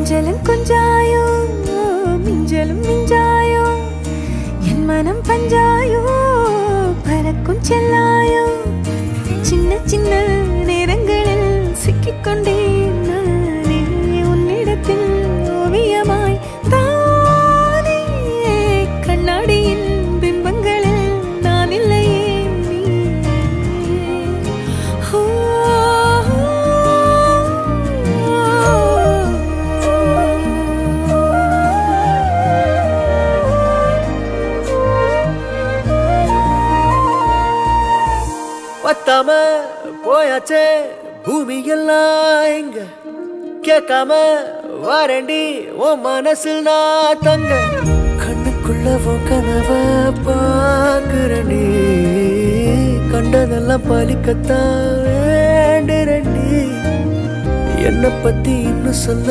கொஞ்சலும் கொஞ்சாயோ மிஞ்சலும் மிஞ்சாயோ என் மனம் பஞ்சாயோ பறக்கும் செல்லாயோ சின்ன சின்ன நேரங்களில் சிக்கிக்கொண்டேன் நானே உன்னிடத்தில் ஓவியமாய் தானே கண்ணாடியின் பிம்பங்களில் நான் இல்லையே பத்தாம போயாச்சே பூமி எல்லாம் இங்க கேட்காம வாரண்டி உன் மனசில் நான் தங்க கண்ணுக்குள்ள உன் கனவ பாக்குறண்டி கண்டதெல்லாம் பலிக்கத்தான் வேண்டுறண்டி என்னை பத்தி இன்னும் சொல்ல